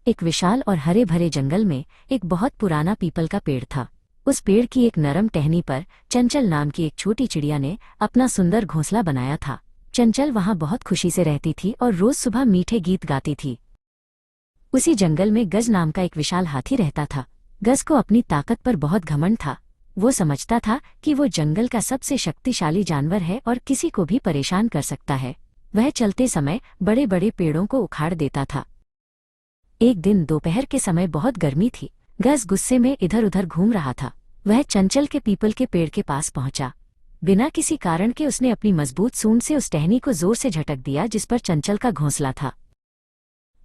एक विशाल और हरे भरे जंगल में एक बहुत पुराना पीपल का पेड़ था। उस पेड़ की एक नरम टहनी पर चंचल नाम की एक छोटी चिड़िया ने अपना सुंदर घोंसला बनाया था। चंचल वहां बहुत खुशी से रहती थी और रोज सुबह मीठे गीत गाती थी। उसी जंगल में गज नाम का एक विशाल हाथी रहता था। गज को अपनी ताकत पर बहुत घमंड था। वो समझता था कि वो जंगल का सबसे शक्तिशाली जानवर है और किसी को भी परेशान कर सकता है। वह चलते समय बड़े बड़े पेड़ों को उखाड़ देता था। एक दिन दोपहर के समय बहुत गर्मी थी। गज गुस्से में इधर उधर घूम रहा था। वह चंचल के पीपल के पेड़ के पास पहुंचा। बिना किसी कारण के उसने अपनी मजबूत सूंड से उस टहनी को जोर से झटक दिया जिस पर चंचल का घोंसला था।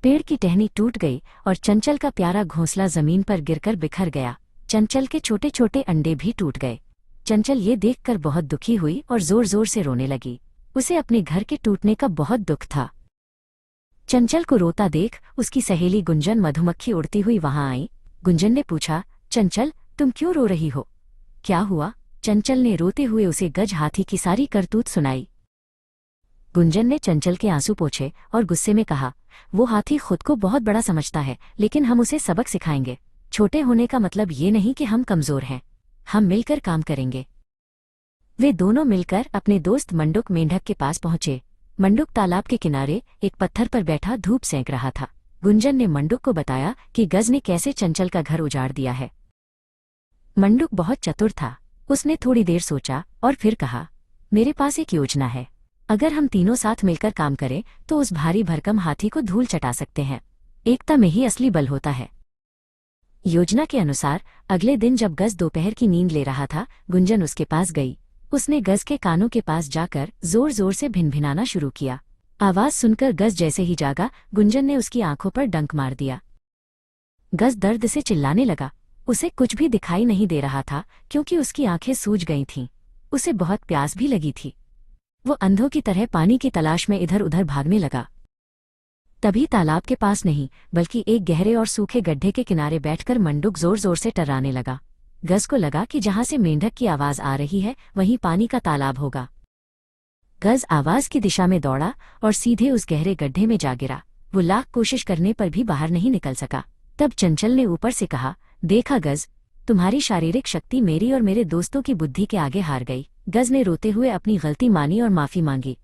पेड़ की टहनी टूट गई और चंचल का प्यारा घोंसला जमीन पर गिरकर बिखर गया। चंचल के छोटे छोटे अंडे भी टूट गए। चंचल ये देखकर बहुत दुखी हुई और जोर जोर से रोने लगी। उसे अपने घर के टूटने का बहुत दुख था। चंचल को रोता देख उसकी सहेली गुंजन मधुमक्खी उड़ती हुई वहां आई। गुंजन ने पूछा, चंचल तुम क्यों रो रही हो? क्या हुआ? चंचल ने रोते हुए उसे गज हाथी की सारी करतूत सुनाई। गुंजन ने चंचल के आंसू पोंछे और गुस्से में कहा, वो हाथी खुद को बहुत बड़ा समझता है, लेकिन हम उसे सबक सिखाएंगे। छोटे होने का मतलब ये नहीं कि हम कमजोर हैं। हम मिलकर काम करेंगे। वे दोनों मिलकर अपने दोस्त मंडूक मेंढक के पास पहुंचे। मंडूक तालाब के किनारे एक पत्थर पर बैठा धूप सेंक रहा था। गुंजन ने मंडूक को बताया कि गज ने कैसे चंचल का घर उजाड़ दिया है। मंडूक बहुत चतुर था। उसने थोड़ी देर सोचा और फिर कहा, मेरे पास एक योजना है। अगर हम तीनों साथ मिलकर काम करें तो उस भारी भरकम हाथी को धूल चटा सकते हैं। एकता में ही असली बल होता है। योजना के अनुसार अगले दिन जब गज दोपहर की नींद ले रहा था, गुंजन उसके पास गई। उसने गज के कानों के पास जाकर जोर जोर से भिनभिनाना शुरू किया। आवाज सुनकर गज जैसे ही जागा, गुंजन ने उसकी आंखों पर डंक मार दिया। गज दर्द से चिल्लाने लगा। उसे कुछ भी दिखाई नहीं दे रहा था क्योंकि उसकी आंखें सूज गई थीं। उसे बहुत प्यास भी लगी थी। वो अंधों की तरह पानी की तलाश में इधर उधर भागने लगा। तभी तालाब के पास नहीं बल्कि एक गहरे और सूखे गड्ढे के किनारे बैठकर मंडूक जोर जोर से टर्राने लगा। गज को लगा कि जहां से मेंढक की आवाज आ रही है वहीं पानी का तालाब होगा। गज आवाज की दिशा में दौड़ा और सीधे उस गहरे गड्ढे में जा गिरा। वो लाख कोशिश करने पर भी बाहर नहीं निकल सका। तब चंचल ने ऊपर से कहा, देखा गज, तुम्हारी शारीरिक शक्ति मेरी और मेरे दोस्तों की बुद्धि के आगे हार गई। गज ने रोते हुए अपनी गलती मानी और माफी मांगी।